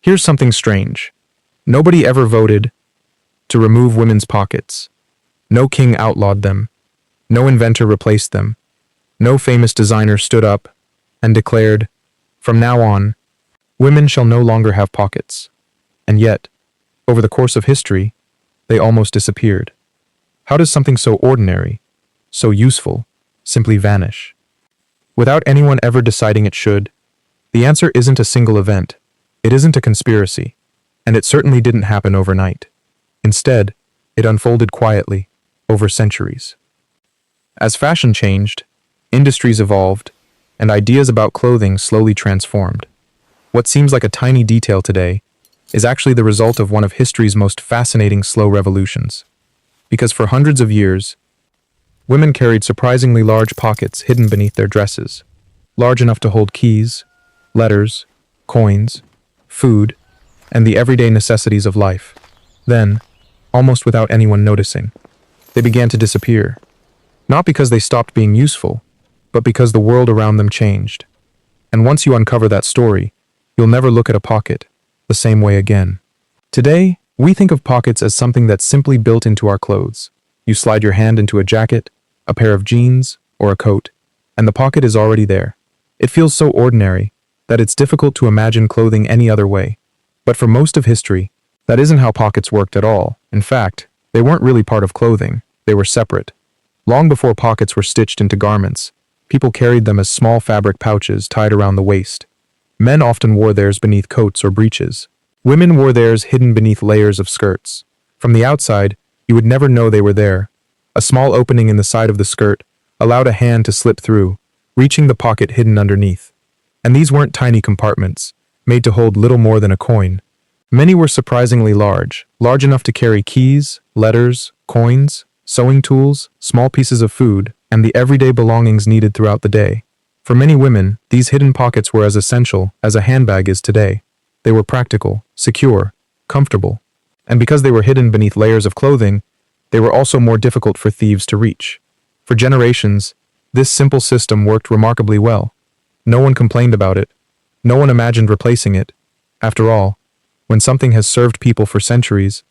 Here's something strange. Nobody ever voted to remove women's pockets. No king outlawed them. No inventor replaced them. No famous designer stood up and declared, "From now on, women shall no longer have pockets." And yet, over the course of history, they almost disappeared. How does something so ordinary, so useful, simply vanish? Without anyone ever deciding it should, the answer isn't a single event. It isn't a conspiracy, and it certainly didn't happen overnight. Instead, it unfolded quietly, over centuries. As fashion changed, industries evolved, and ideas about clothing slowly transformed. What seems like a tiny detail today is actually the result of one of history's most fascinating slow revolutions. Because for hundreds of years, women carried surprisingly large pockets hidden beneath their dresses, large enough to hold keys, letters, coins, food, and the everyday necessities of life. Then, almost without anyone noticing, they began to disappear. Not because they stopped being useful, but because the world around them changed. And once you uncover that story, you'll never look at a pocket the same way again. Today, we think of pockets as something that's simply built into our clothes. You slide your hand into a jacket, a pair of jeans, or a coat, and the pocket is already there. It feels so ordinary that it's difficult to imagine clothing any other way. But for most of history, that isn't how pockets worked at all. In fact, they weren't really part of clothing. They were separate. Long before pockets were stitched into garments, people carried them as small fabric pouches tied around the waist. Men often wore theirs beneath coats or breeches. Women wore theirs hidden beneath layers of skirts. From the outside, you would never know they were there. A small opening in the side of the skirt allowed a hand to slip through, reaching the pocket hidden underneath. And these weren't tiny compartments, made to hold little more than a coin. Many were surprisingly large, large enough to carry keys, letters, coins, sewing tools, small pieces of food, and the everyday belongings needed throughout the day. For many women, these hidden pockets were as essential as a handbag is today. They were practical, secure, comfortable. And because they were hidden beneath layers of clothing, they were also more difficult for thieves to reach. For generations, this simple system worked remarkably well. No one complained about it. No one imagined replacing it. After all, when something has served people for centuries,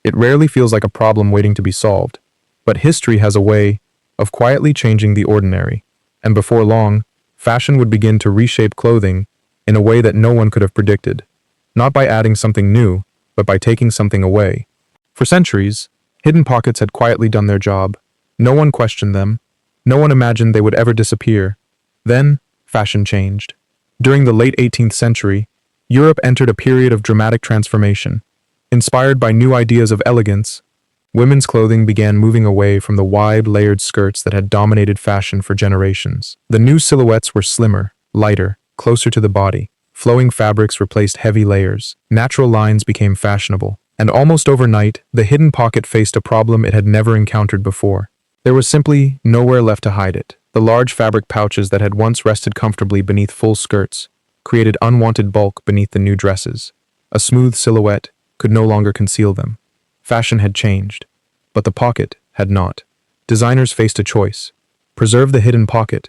it rarely feels like a problem waiting to be solved. But history has a way of quietly changing the ordinary. And before long, fashion would begin to reshape clothing in a way that no one could have predicted. Not by adding something new, but by taking something away. For centuries, hidden pockets had quietly done their job. No one questioned them. No one imagined they would ever disappear. Then, fashion changed. During the late 18th century, Europe entered a period of dramatic transformation. Inspired by new ideas of elegance, women's clothing began moving away from the wide, layered skirts that had dominated fashion for generations. The new silhouettes were slimmer, lighter, closer to the body. Flowing fabrics replaced heavy layers. Natural lines became fashionable. And almost overnight, the hidden pocket faced a problem it had never encountered before. There was simply nowhere left to hide it. The large fabric pouches that had once rested comfortably beneath full skirts created unwanted bulk beneath the new dresses. A smooth silhouette could no longer conceal them. Fashion had changed, but the pocket had not. Designers faced a choice: preserve the hidden pocket,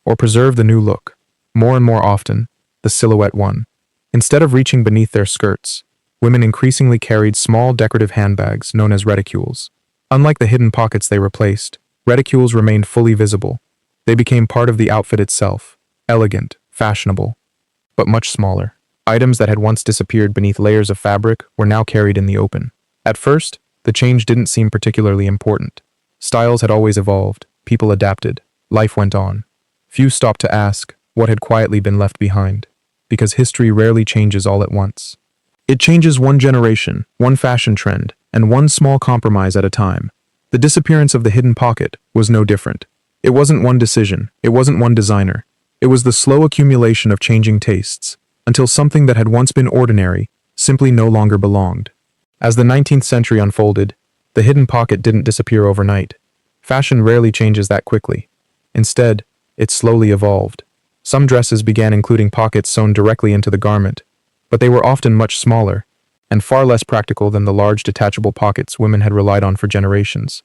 or preserve the new look. More and more often, the silhouette won. Instead of reaching beneath their skirts, women increasingly carried small decorative handbags known as reticules. Unlike the hidden pockets they replaced, reticules remained fully visible. They became part of the outfit itself, elegant, fashionable, but much smaller. Items that had once disappeared beneath layers of fabric were now carried in the open. At first, the change didn't seem particularly important. Styles had always evolved, people adapted, life went on. Few stopped to ask what had quietly been left behind, because history rarely changes all at once. It changes one generation, one fashion trend, and one small compromise at a time. The disappearance of the hidden pocket was no different. It wasn't one decision, it wasn't one designer. It was the slow accumulation of changing tastes, until something that had once been ordinary simply no longer belonged. As the 19th century unfolded, the hidden pocket didn't disappear overnight. Fashion rarely changes that quickly. Instead, it slowly evolved. Some dresses began including pockets sewn directly into the garment, but they were often much smaller and far less practical than the large detachable pockets women had relied on for generations.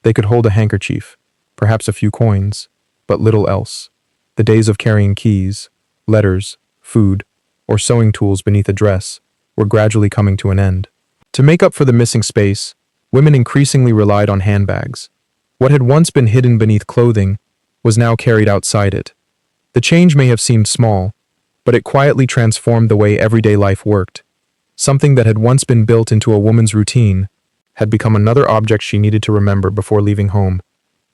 They could hold a handkerchief, perhaps a few coins, but little else. The days of carrying keys, letters, food, or sewing tools beneath a dress were gradually coming to an end. To make up for the missing space, women increasingly relied on handbags. What had once been hidden beneath clothing was now carried outside it. The change may have seemed small, but it quietly transformed the way everyday life worked. Something that had once been built into a woman's routine had become another object she needed to remember before leaving home.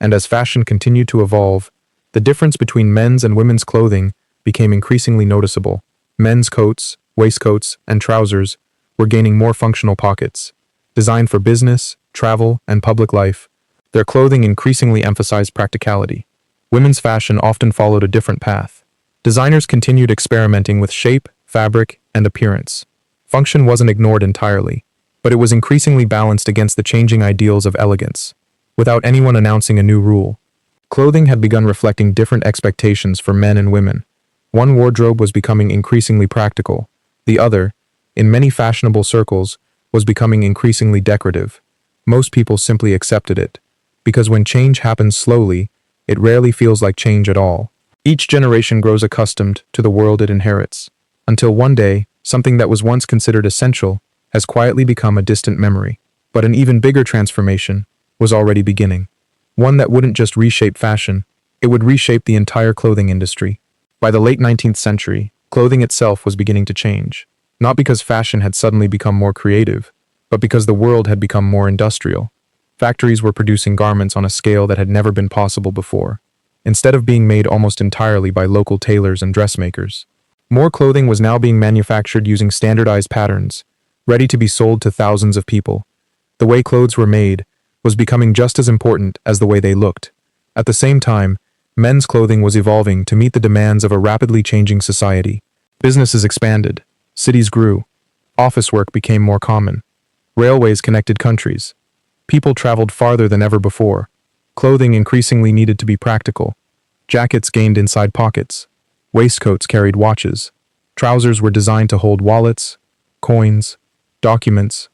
And as fashion continued to evolve, the difference between men's and women's clothing became increasingly noticeable. Men's coats, waistcoats, and trousers were gaining more functional pockets. Designed for business, travel, and public life, their clothing increasingly emphasized practicality. Women's fashion often followed a different path. Designers continued experimenting with shape, fabric, and appearance. Function wasn't ignored entirely, but it was increasingly balanced against the changing ideals of elegance. Without anyone announcing a new rule, clothing had begun reflecting different expectations for men and women. One wardrobe was becoming increasingly practical. The other, in many fashionable circles, was becoming increasingly decorative. Most people simply accepted it, because when change happens slowly, it rarely feels like change at all. Each generation grows accustomed to the world it inherits, until one day, something that was once considered essential has quietly become a distant memory. But an even bigger transformation was already beginning. One that wouldn't just reshape fashion, it would reshape the entire clothing industry. By the late 19th century, clothing itself was beginning to change. Not because fashion had suddenly become more creative, but because the world had become more industrial. Factories were producing garments on a scale that had never been possible before, instead of being made almost entirely by local tailors and dressmakers. More clothing was now being manufactured using standardized patterns, ready to be sold to thousands of people. The way clothes were made was becoming just as important as the way they looked. At the same time, men's clothing was evolving to meet the demands of a rapidly changing society. Businesses expanded, cities grew, office work became more common, railways connected countries. People traveled farther than ever before. Clothing increasingly needed to be practical. Jackets gained inside pockets. Waistcoats carried watches. Trousers were designed to hold wallets, coins, documents,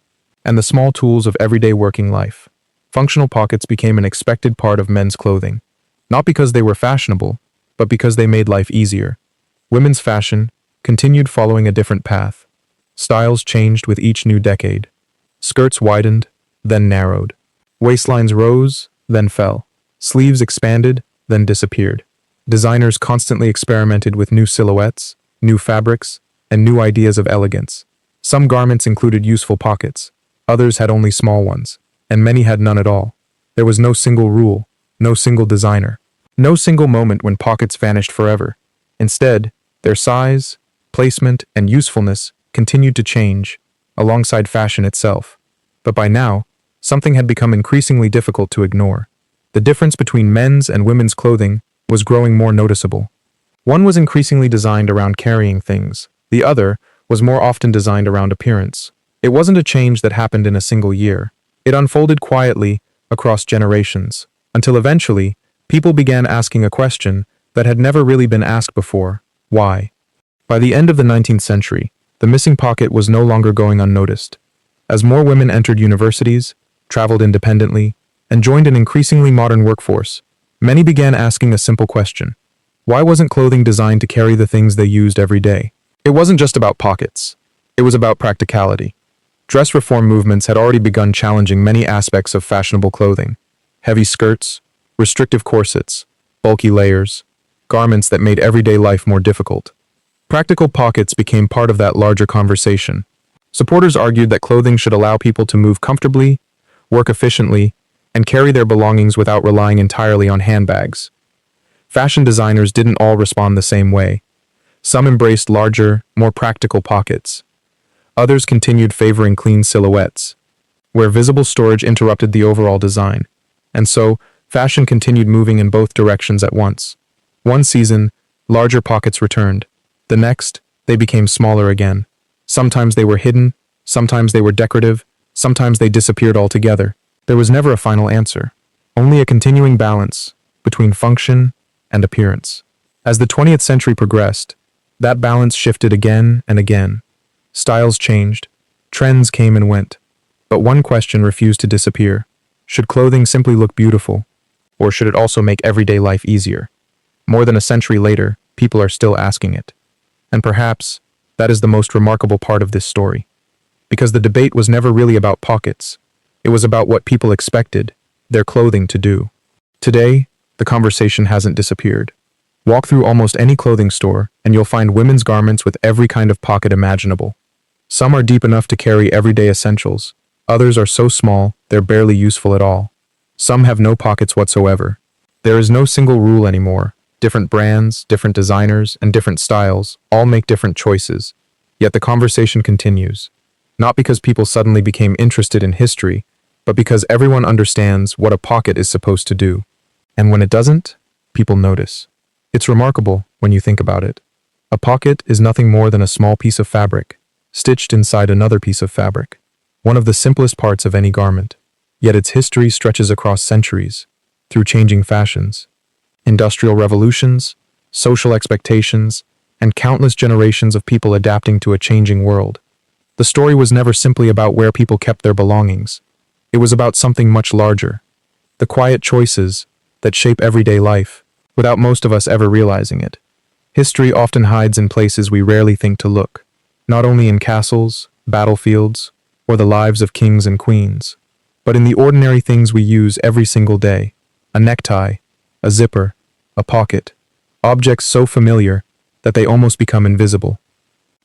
and the small tools of everyday working life. Functional pockets became an expected part of men's clothing, not because they were fashionable, but because they made life easier. Women's fashion continued following a different path. Styles changed with each new decade. Skirts widened, then narrowed. Waistlines rose, then fell. Sleeves expanded, then disappeared. Designers constantly experimented with new silhouettes, new fabrics, and new ideas of elegance. Some garments included useful pockets, others had only small ones, and many had none at all. There was no single rule, no single designer, no single moment when pockets vanished forever. Instead, their size, placement, and usefulness continued to change alongside fashion itself. But by now, something had become increasingly difficult to ignore. The difference between men's and women's clothing was growing more noticeable. One was increasingly designed around carrying things. The other was more often designed around appearance. It wasn't a change that happened in a single year. It unfolded quietly across generations, until eventually, people began asking a question that had never really been asked before: why? By the end of the 19th century, the missing pocket was no longer going unnoticed. As more women entered universities, traveled independently, and joined an increasingly modern workforce, many began asking a simple question: why wasn't clothing designed to carry the things they used every day? It wasn't just about pockets. It was about practicality. Dress reform movements had already begun challenging many aspects of fashionable clothing: heavy skirts, restrictive corsets, bulky layers, garments that made everyday life more difficult. Practical pockets became part of that larger conversation. Supporters argued that clothing should allow people to move comfortably, work efficiently, and carry their belongings without relying entirely on handbags. Fashion designers didn't all respond the same way. Some embraced larger, more practical pockets. Others continued favoring clean silhouettes, where visible storage interrupted the overall design. And so, fashion continued moving in both directions at once. One season, larger pockets returned. The next, they became smaller again. Sometimes they were hidden, sometimes they were decorative, sometimes they disappeared altogether. There was never a final answer, only a continuing balance between function and appearance. As the 20th century progressed, that balance shifted again and again. Styles changed, trends came and went, but one question refused to disappear: should clothing simply look beautiful, or should it also make everyday life easier? More than a century later, people are still asking it. And perhaps that is the most remarkable part of this story. because the debate was never really about pockets. It was about what people expected their clothing to do. Today, the conversation hasn't disappeared. Walk through almost any clothing store, and you'll find women's garments with every kind of pocket imaginable. Some are deep enough to carry everyday essentials. Others are so small, they're barely useful at all. Some have no pockets whatsoever. There is no single rule anymore. Different brands, different designers, and different styles all make different choices. Yet the conversation continues. Not because people suddenly became interested in history, but because everyone understands what a pocket is supposed to do. And when it doesn't, people notice. It's remarkable when you think about it. A pocket is nothing more than a small piece of fabric, stitched inside another piece of fabric, one of the simplest parts of any garment. Yet its history stretches across centuries, through changing fashions, industrial revolutions, social expectations, and countless generations of people adapting to a changing world. The story was never simply about where people kept their belongings. It was about something much larger, the quiet choices that shape everyday life, without most of us ever realizing it. History often hides in places we rarely think to look, not only in castles, battlefields, or the lives of kings and queens, but in the ordinary things we use every single day: a necktie, a zipper, a pocket, objects so familiar that they almost become invisible.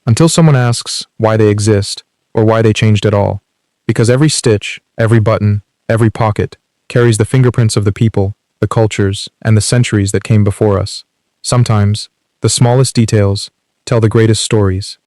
Until someone asks why they exist, or why they changed at all. Because every stitch, every button, every pocket carries the fingerprints of the people, the cultures, and the centuries that came before us. Sometimes, the smallest details tell the greatest stories.